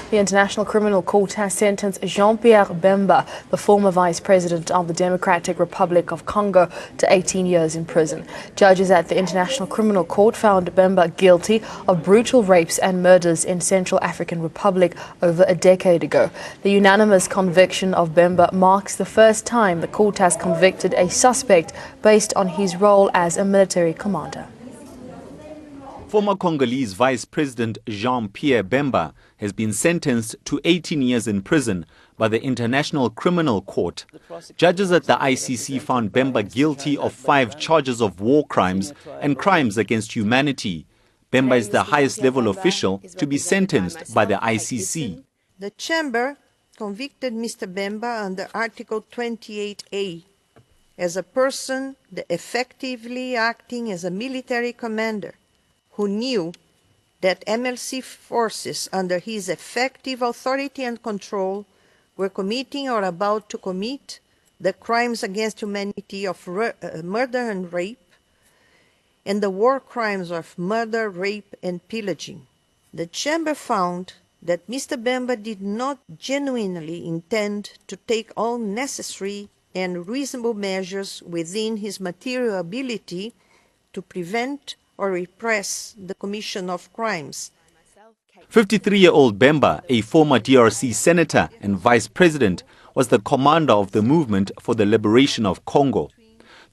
The International Criminal Court has sentenced Jean-Pierre Bemba, the former vice president of the Democratic Republic of Congo, to 18 years in prison. Judges at the International Criminal Court found Bemba guilty of brutal rapes and murders in Central African Republic over a decade ago. The unanimous conviction of Bemba marks the first time the court has convicted a suspect based on his role as a military commander. Former Congolese Vice President Jean-Pierre Bemba has been sentenced to 18 years in prison by the International Criminal Court. Judges at the ICC found Bemba guilty of 5 charges of war crimes and crimes against humanity. Bemba is the highest level official to be sentenced by the ICC. The Chamber convicted Mr. Bemba under Article 28A as a person effectively acting as a military commander who knew that MLC forces under his effective authority and control were committing or about to commit the crimes against humanity of murder and rape, and the war crimes of murder, rape, and pillaging. The Chamber found that Mr. Bemba did not genuinely intend to take all necessary and reasonable measures within his material ability to prevent or repress the commission of crimes. 53-year-old Bemba, a former DRC senator and vice president, was the commander of the movement for the liberation of Congo.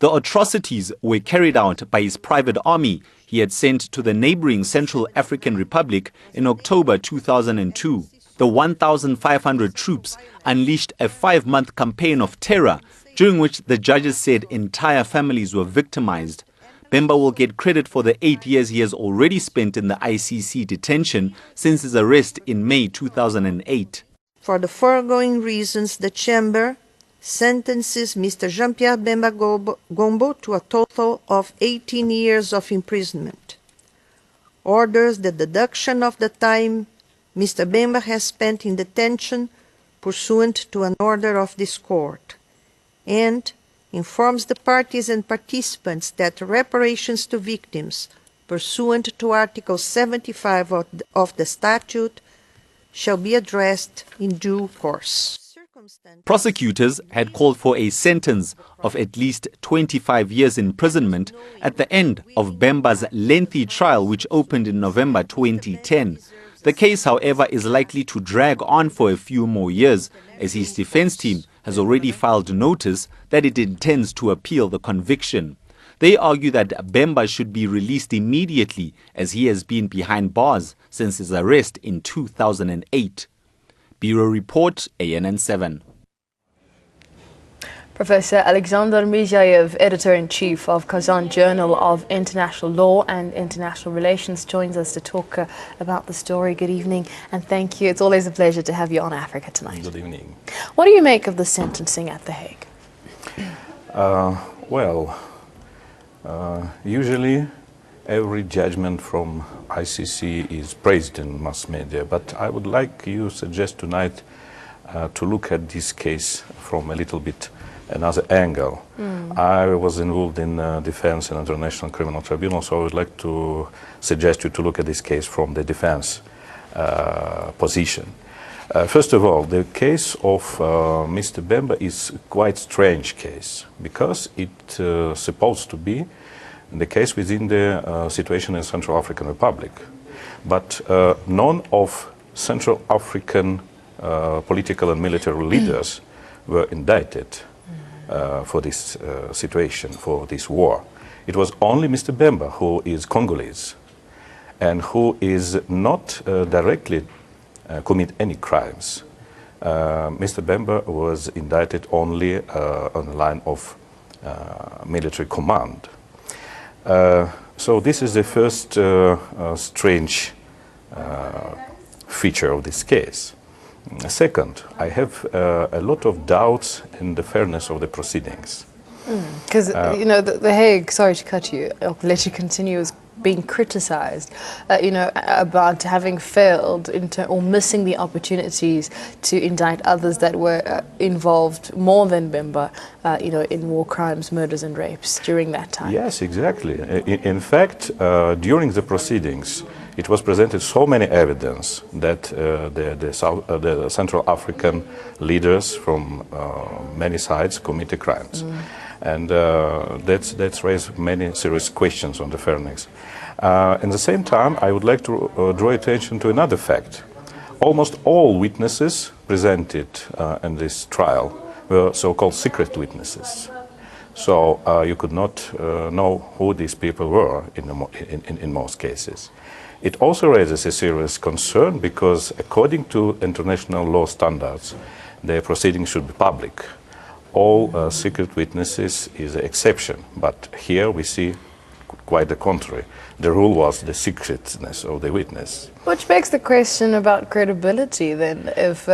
The atrocities were carried out by his private army he had sent to the neighboring Central African Republic in October 2002. The 1,500 troops unleashed a 5-month campaign of terror, during which the judges said entire families were victimized. Bemba will get credit for the 8 years he has already spent in the ICC detention since his arrest in May 2008. For the foregoing reasons, the Chamber sentences Mr. Jean-Pierre Bemba Gombo to a total of 18 years of imprisonment. Orders the deduction of the time Mr. Bemba has spent in detention pursuant to an order of this court, and informs the parties and participants that reparations to victims pursuant to Article 75 of the statute shall be addressed in due course. Prosecutors had called for a sentence of at least 25 years imprisonment at the end of Bemba's lengthy trial, which opened in November 2010. The case, however, is likely to drag on for a few more years, as his defense team has already filed notice that it intends to appeal the conviction. They argue that Bemba should be released immediately, as he has been behind bars since his arrest in 2008. Bureau Report, ANN7. Professor Alexander Mizayev, Editor-in-Chief of Kazan Journal of International Law and International Relations, joins us to talk about the story. Good evening and thank you. It's always a pleasure to have you on Africa Tonight. Good evening. What do you make of the sentencing at The Hague? Usually every judgment from ICC is praised in mass media, but I would like you suggest tonight to look at this case from a little bit another angle. I was involved in defense and international criminal tribunal, so I would like to suggest you to look at this case from the defense position. First of all, the case of Mr. Bemba is quite strange case, because it's supposed to be the case within the situation in Central African Republic. But none of Central African political and military leaders were indicted for this situation, for this war. It was only Mr. Bemba, who is Congolese and who is not directly commit any crimes. Mr. Bemba was indicted only on the line of military command. So this is the first strange feature of this case. Second, I have a lot of doubts in the fairness of the proceedings. Because, you know, the Hague, sorry to cut you, I'll let you continue, is being criticized, you know, about having failed or missing the opportunities to indict others that were involved more than Bemba, you know, in war crimes, murders and rapes during that time. Yes, exactly. In fact, during the proceedings, it was presented so many evidence that the Central African leaders from many sides committed crimes. And that's raised many serious questions on the fairness. At the same time, I would like to draw attention to another fact. Almost all witnesses presented in this trial were so-called secret witnesses. So you could not know who these people were in most cases. It also raises a serious concern because according to international law standards, the proceedings should be public. All secret witnesses is an exception, but here we see quite the contrary. The rule was the secretness of the witness. Which begs the question about credibility then, if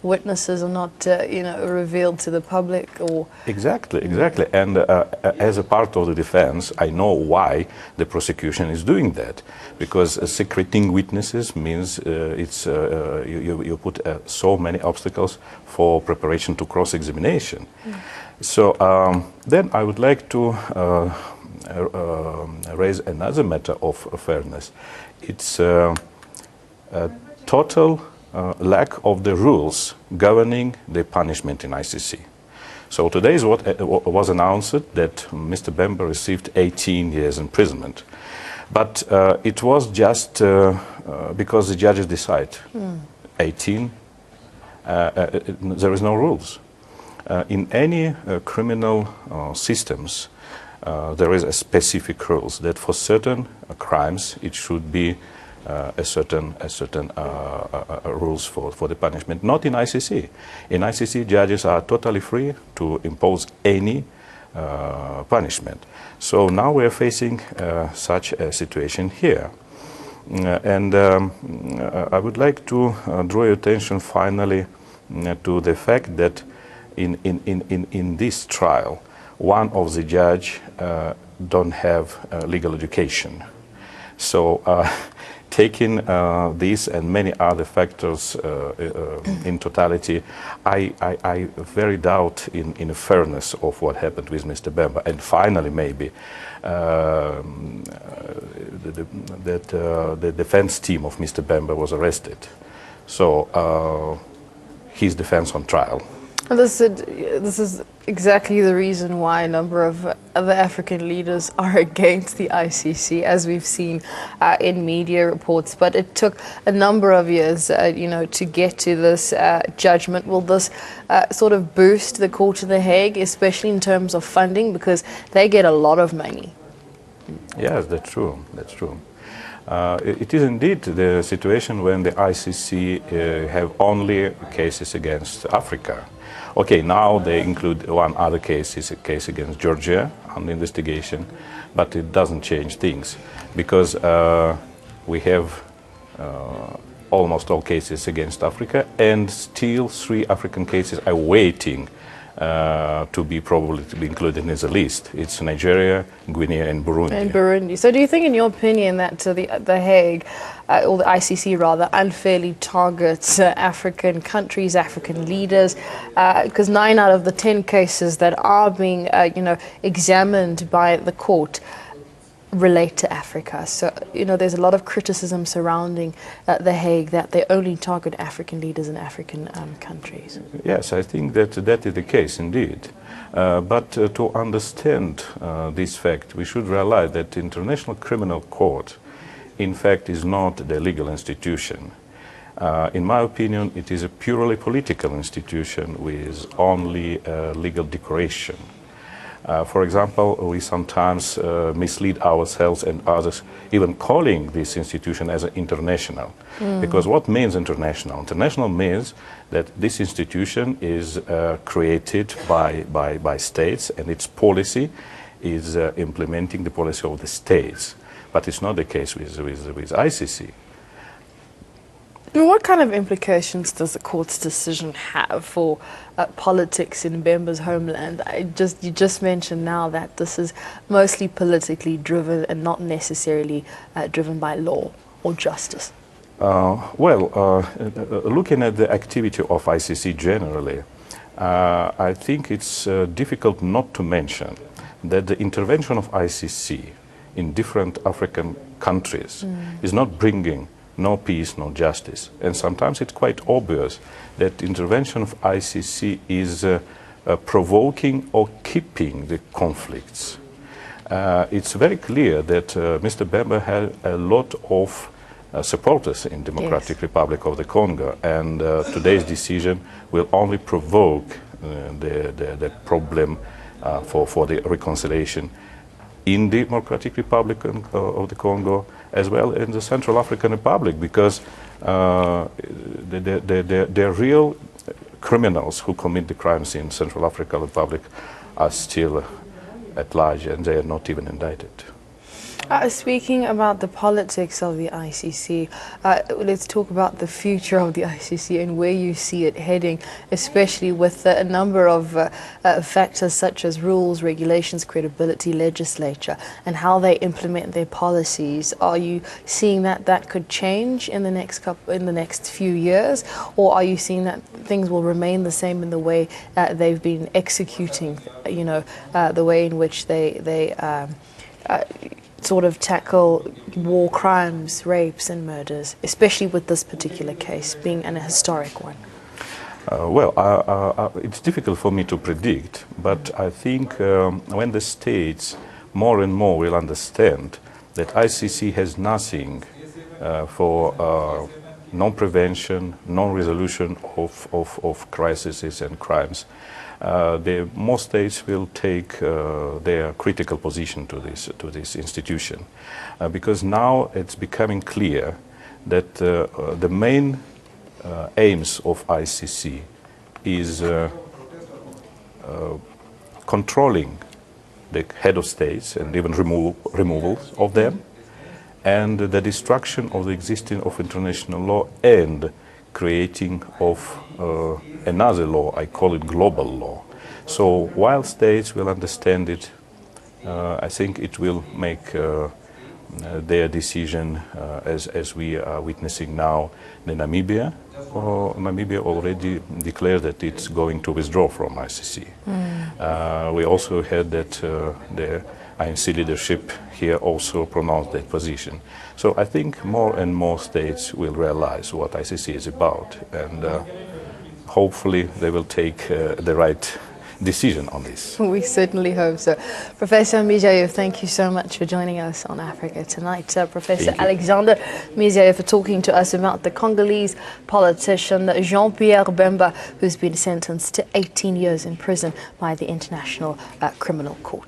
witnesses are not revealed to the public or... Exactly. And as a part of the defense, I know why the prosecution is doing that. Because secreting witnesses means you put so many obstacles for preparation to cross-examination. So then I would like to raise another matter of fairness. It's a total lack of the rules governing the punishment in ICC. So today is what was announced that Mr. Bemba received 18 years imprisonment. But it was just because the judges decide 18, there is no rules. In any criminal systems, there is a specific rules that for certain crimes it should be a certain rules for the punishment. Not in ICC. In ICC, judges are totally free to impose any punishment. So now we are facing such a situation here. And I would like to draw your attention finally to the fact that in this trial, one of the judge don't have legal education. So taking these and many other factors in totality, I very doubt in the fairness of what happened with Mr. Bemba. And finally, maybe the defense team of Mr. Bemba was arrested. So his defense on trial. This is exactly the reason why a number of other African leaders are against the ICC, as we've seen in media reports. But it took a number of years, to get to this judgment. Will this sort of boost the court in The Hague, especially in terms of funding, because they get a lot of money? Yes, that's true. That's true. It is indeed the situation when the ICC have only cases against Africa. Okay, now they include one other case, is a case against Georgia on investigation, but it doesn't change things because we have almost all cases against Africa, and still 3 African cases are waiting to be included in the list. It's Nigeria, Guinea, and Burundi. So do you think, in your opinion, that The Hague, or the ICC rather, unfairly targets African countries, African leaders? Because 9 out of the 10 cases that are being, examined by the court relate to Africa. So, there's a lot of criticism surrounding The Hague, that they only target African leaders in African countries. Yes, I think that is the case indeed. But to understand this fact, we should realize that the International Criminal Court, in fact, is not the legal institution. In my opinion, it is a purely political institution with only legal decoration. For example, we sometimes mislead ourselves and others, even calling this institution as an international. Because what means international? International means that this institution is created by states, and its policy is implementing the policy of the states. But it's not the case with ICC. What kind of implications does the court's decision have for politics in Bemba's homeland? You just mentioned now that this is mostly politically driven and not necessarily driven by law or justice. Looking at the activity of ICC generally, I think it's difficult not to mention that the intervention of ICC in different African countries is not bringing no peace, no justice. And sometimes it's quite obvious that intervention of ICC is provoking or keeping the conflicts. It's very clear that Mr. Bemba had a lot of supporters in Democratic Republic of the Congo, and today's decision will only provoke the problem for the reconciliation in the Democratic Republic of the Congo, as well in the Central African Republic, because the real criminals who commit the crimes in Central African Republic are still at large, and they are not even indicted. Speaking about the politics of the ICC, let's talk about the future of the ICC and where you see it heading, especially with a number of factors such as rules, regulations, credibility, legislature, and how they implement their policies. Are you seeing that that could change in the next few years, or are you seeing that things will remain the same in the way they've been executing, the way in which they sort of tackle war crimes, rapes and murders, especially with this particular case being a historic one? It's difficult for me to predict, but I think when the states more and more will understand that ICC has nothing for non-prevention, non-resolution of crises and crimes, most states will take their critical position to this institution, because now it's becoming clear that the main aims of ICC is controlling the head of states and even removal of them, and the destruction of the existing of international law and creating of another law. I call it global law. So while states will understand it, I think it will make their decision as we are witnessing now. Namibia already declared that it's going to withdraw from ICC. We also heard that the INC leadership here also pronounced that position. So I think more and more states will realize what ICC is about, and hopefully they will take the right decision on this. We certainly hope so. Professor Mijayev, thank you so much for joining us on Africa Tonight. Professor Alexander Mijayev for talking to us about the Congolese politician Jean-Pierre Bemba, who's been sentenced to 18 years in prison by the International Criminal Court.